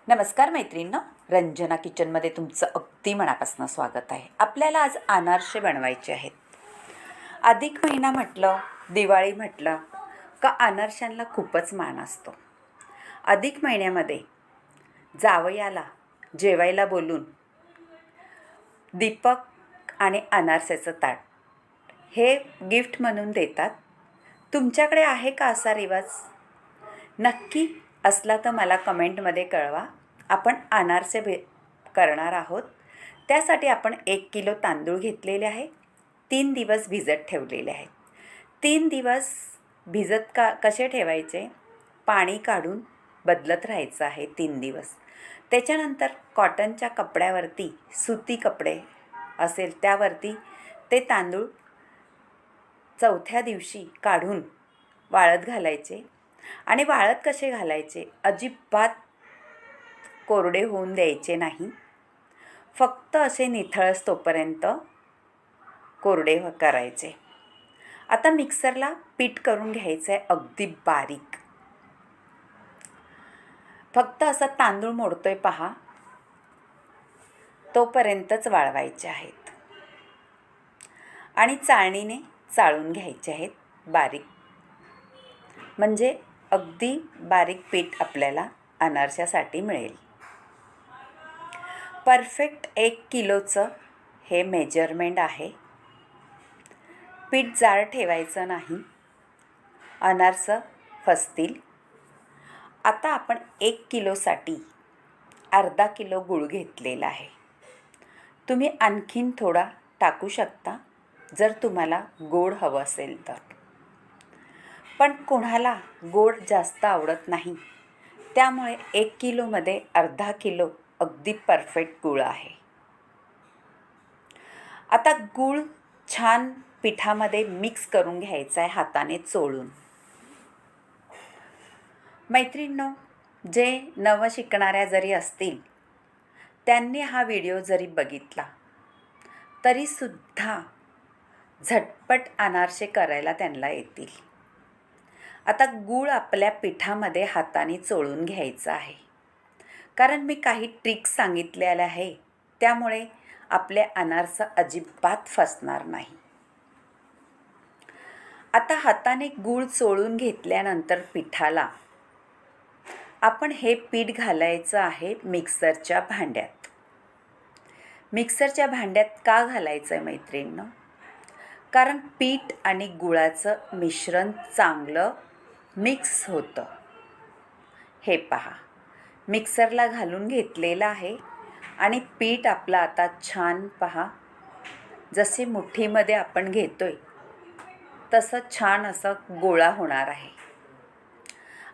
नमस्कार मैत्रिणींनो, रंजना किचनमध्ये तुमचं अगदी मनापासून स्वागत आहे. आपल्याला आज अनारसे बनवायचे आहेत. अधिक महिना म्हटलं, दिवाळी म्हटलं का अनारशांना खूपच मान असतो. अधिक महिन्यामध्ये जावयाला जेवायला बोलून दीपक आणि अनारसेचं ताट हे गिफ्ट म्हणून देतात. तुमच्याकडे आहे का असा रिवाज? नक्की असला तर मला कमेंटमध्ये कळवा. आपण अनारसे करणार आहोत. त्यासाठी आपण 1 किलो तांदूळ घेतलेले आहे. 3 दिवस भिजत ठेवलेले आहेत. 3 दिवस भिजत कसे ठेवायचे? पाणी काढून बदलत राहायचं आहे 3 दिवस. त्याच्यानंतर कॉटनच्या कपड्यावरती, सुती कपडे असेल त्यावरती ते तांदूळ 4थ्या दिवशी काढून वाळत घालायचे. आणि वाळत कसे घालायचे? अजिबात कोरडे होऊन द्यायचे नाही. फक्त असे निथळस तोपर्यंत कोरडे करायचे. आता मिक्सरला पीठ करून घ्यायचं आहे अगदी बारीक. फक्त असा तांदूळ मोडतोय पहा, तोपर्यंतच वाळवायचे आहेत. आणि चाळणीने चाळून घ्यायचे आहेत बारीक. म्हणजे अगदी बारीक पीठ आपल्याला अनारशासाठी मिळेल. परफेक्ट 1 किलोचं हे मेजरमेंट आहे. पीठ जाड ठेवायचं नाही, अनारसं फसतील. आता आपण 1 किलोसाठी अर्धा किलो गूळ घेतलेला आहे. तुम्ही आणखीन थोडा टाकू शकता जर तुम्हाला गोड हवं असेल तर. पण कोणाला गोड जास्त आवडत नाही, त्यामुळे 1 किलोमध्ये अर्धा किलो अगदी परफेक्ट गूळ आहे. आता गूळ छान पिठामध्ये मिक्स करून घ्यायचा आहे हाताने चोळून. मैत्रिणींनो, जे नवं शिकणाऱ्या जरी असतील त्यांनी हा व्हिडिओ जरी बघितला तरीसुद्धा झटपट अनारसे करायला त्यांना येतील. आता गूळ आपल्या पिठामध्ये हाताने चोळून घ्यायचा आहे. कारण मी काही ट्रिक्स सांगितलेल्या आहे, त्यामुळे आपले अनारसे अजिबात फसणार नाही. आता हाताने गूळ चोळून घेतल्यानंतर पिठाला आपण हे पीठ घालायचं आहे मिक्सरच्या भांड्यात. मिक्सरच्या भांड्यात का घालायचं आहे मैत्रिणींनो? कारण पीठ आणि गुळाचं मिश्रण चांगलं मिक्स होतं. हे पहा, मिक्सरला घालून घेतलेलं आहे. आणि पीठ आपलं आता छान पहा, जसे मुठीमध्ये आपण घेतोय तसं छान असं गोळा होणार आहे.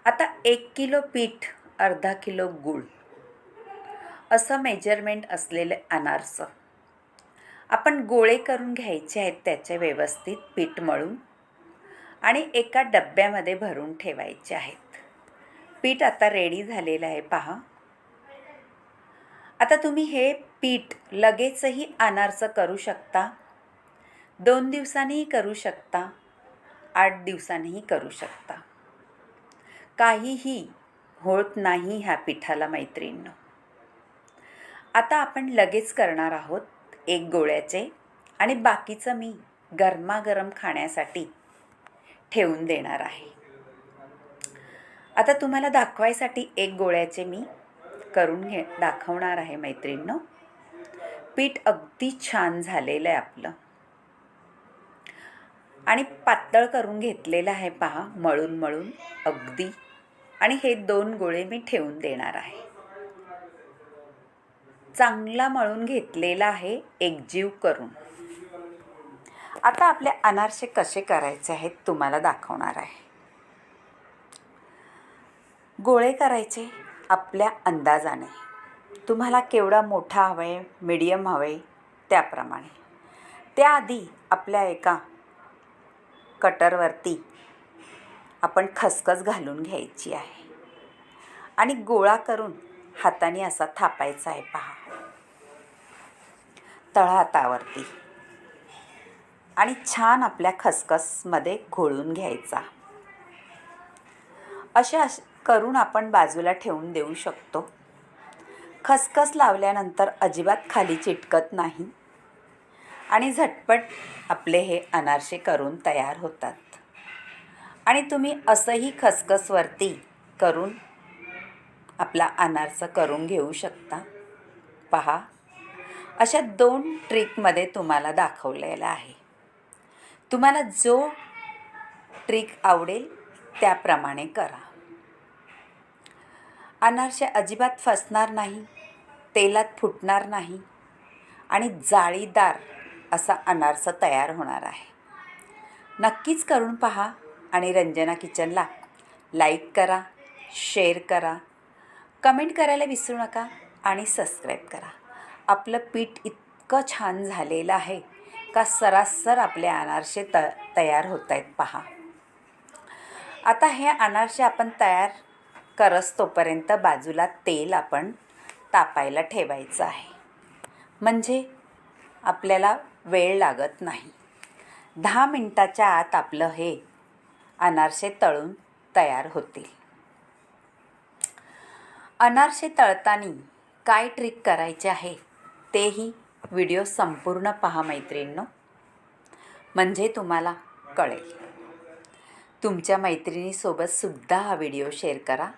आता 1 किलो पीठ, अर्धा किलो गूळ असं मेजरमेंट असलेले अनारसे आपण गोळे करून घ्यायचे आहेत. त्याचे व्यवस्थित पीठ मळून आणि एका डब्यामध्ये भरून ठेवायचे आहेत. पीठ आता रेडी झालेलं आहे पहा. आता तुम्ही हे पीठ लगेचही अनारसे करू शकता, 2 दिवसांनीही करू शकता, 8 दिवसांनीही करू शकता. काहीही होत नाही ह्या पिठाला मैत्रिणींनो. आता आपण लगेच करणार आहोत 1 गोळ्याचे आणि बाकीचं मी गरमागरम खाण्यासाठी ठेवून देणार आहे. आता तुम्हाला दाखवायसाठी 1 गोळ्याचे मी करून दाखवणार आहे मैत्रिणींनो. पीठ अगदी छान झालेलं आहे आपलं आणि पातळ करून घेतलेलं आहे पहा, मळून मळून अगदी. आणि हे 2 गोळे मी ठेवून देणार आहे. चांगला मळून घेतलेला आहे एकजीव करून. आता आपले अनारसे कसे करायचे आहेत तुम्हाला दाखवणार आहे. गोळे करायचे आपल्या अंदाजाने. तुम्हाला केवढा मोठा हवे, मीडियम हवे त्याप्रमाणे. त्याआधी आपल्या एका कटरवरती आपण खसखस घालून घ्यायची आहे आणि गोळा करून हाताने असा थापायचा आहे पहा, तळहातावरती. आणि छान आपल्या खसखसमध्ये घोळून घ्यायचा. अशा करून आपण बाजूला ठेवून देऊ शकतो. खसखस लावल्यानंतर अजिबात खाली चिटकत नाही आणि झटपट आपले हे अनारसे करून तयार होतात. आणि तुम्ही असंही खसखसवरती करून आपला अनारसा करून घेऊ शकता. पहा, अशा 2 ट्रिकमध्ये तुम्हाला दाखवलेलं आहे. तुम्हाला जो ट्रिक आवडेल त्याप्रमाणे करा. अनारसे अजिबात फसणार नाही, तेलात फुटणार नाही आणि जाळीदार असा अनारसा तयार होणार आहे. नक्कीच करून पहा आणि रंजना किचनला लाईक करा, शेअर करा, कमेंट करायला विसरू नका आणि सबस्क्राईब करा. आपलं पीठ इतकं छान झालेलं आहे का सरासर आपले अनारसे तयार होत आहेत. पहा, आता हे अनारसे आपण तयार करस तोपर्यंत बाजूला तेल आपण तापायला ठेवायचं आहे, म्हणजे आपल्याला वेळ लागत नाही. 10 मिनटाच्या आत आपलं हे अनारसे तळून तयार होतील. अनारसे तळताना काय ट्रिक करायचे आहे तेही व्हिडिओ संपूर्ण पहा मैत्रिणींनो, म्हणजे तुम्हाला कळेल. तुमच्या मैत्रिणीसोबत सुद्धा हा व्हिडिओ शेअर करा.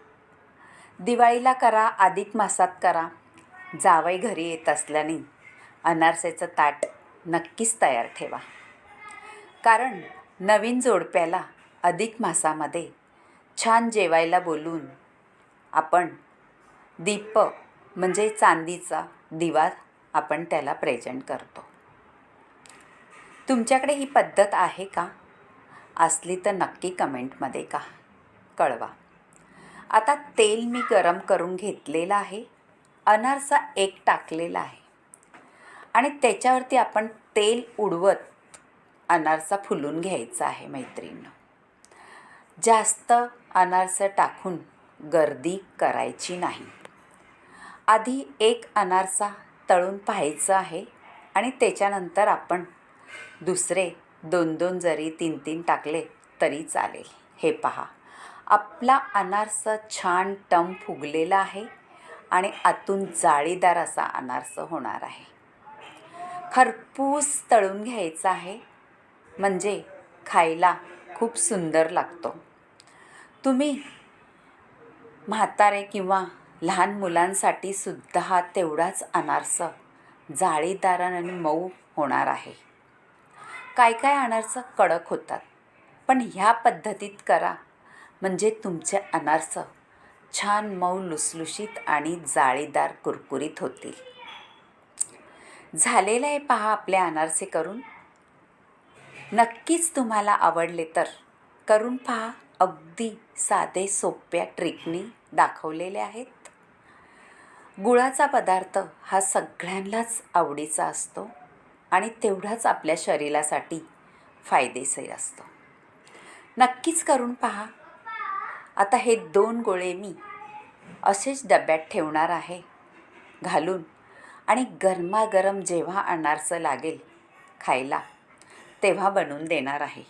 दिवाळीला करा, अधिक मासात करा. जावई घरी येत असल्याने अनारसेचं ताट नक्कीच तयार ठेवा, कारण नवीन जोडप्याला अधिक मासामध्ये छान जेवायला बोलून आपण दीप म्हणजे चांदीचा दिवा आपण त्याला प्रेझेंट करतो. तुमच्याकडे ही पद्धत आहे का? असली तर नक्की कमेंटमध्ये कळवा. आता तेल मी गरम करून घेतलेलं आहे. अनारसा एक टाकलेला आहे आणि त्याच्यावरती आपण तेल उडवत अनारसा फुलून घ्यायचा आहे. मैत्रिणींनो, जास्त अनारसा टाकून गर्दी करायची नाही. आधी एक अनारसा तळून पाहायचं आहे आणि त्याच्यानंतर आपण दुसरे 2-2 जरी 3-3 टाकले तरी चालेल. हे पहा, आपला अनारसा छान टम फुगलेला आहे आणि आतून जाळीदार असा अनारसा होणार आहे. खरपूस तळून घ्यायचा आहे, म्हणजे खायला खूप सुंदर लागतो. तुम्ही म्हातारे किंवा लहान मुलांसाठी सुद्धा हा तेवढाच अनारसा जाळीदार आणि मऊ होणार आहे. काय अनारसा कडक होतात, पण ह्या पद्धतीत करा म्हणजे तुमचे अनारसा छान मऊ लुसलुशीत आणि जाळीदार कुरकुरीत होतील. झालेलं आहे पहा आपले अनारसे करून. नक्कीच तुम्हाला आवडले तर करून पहा. अगदी साधे सोप्या ट्रिकनी दाखवलेले आहेत. गुळाचा पदार्थ हा सगळ्यांनाच आवडीचा असतो आणि तेवढाच आपल्या शरीरासाठी फायदेशीर असतो. नक्कीच करून पहा. आता हे 2 गोळे मी असेच डब्यात ठेवणार आहे घालून, आणि गरमागरम जेव्हा अनारसा लागेल खायला तेव्हा बनवून देणार आहे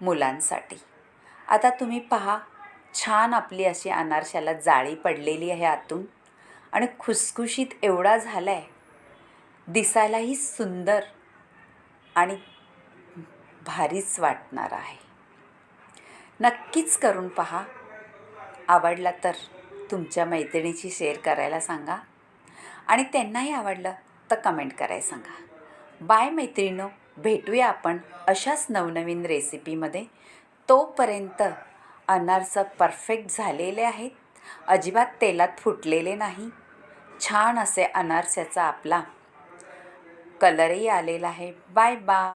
मुलांसाठी. आता तुम्ही पहा, छान आपली अशी अनारशाला जाळी पडलेली आहे आतून आणि खुसखुशीत एवढा झाला आहे, दिसायलाही सुंदर आणि भारीच वाटणार आहे. नक्कीच करून पहा. आवडला तर तुमच्या मैत्रिणीची शेअर करायला सांगा आणि त्यांनाही आवडलं तर कमेंट करायला सांगा. बाय मैत्रिणींनो, भेटूया आपण अशाच नवनवीन रेसिपीमध्ये. तोपर्यंत अनारसा परफेक्ट झालेले आहेत, अजिबात तेलात फुटलेले नाही. छान असे अनारशाचा आपला कलरही आलेला आहे. Bye bye.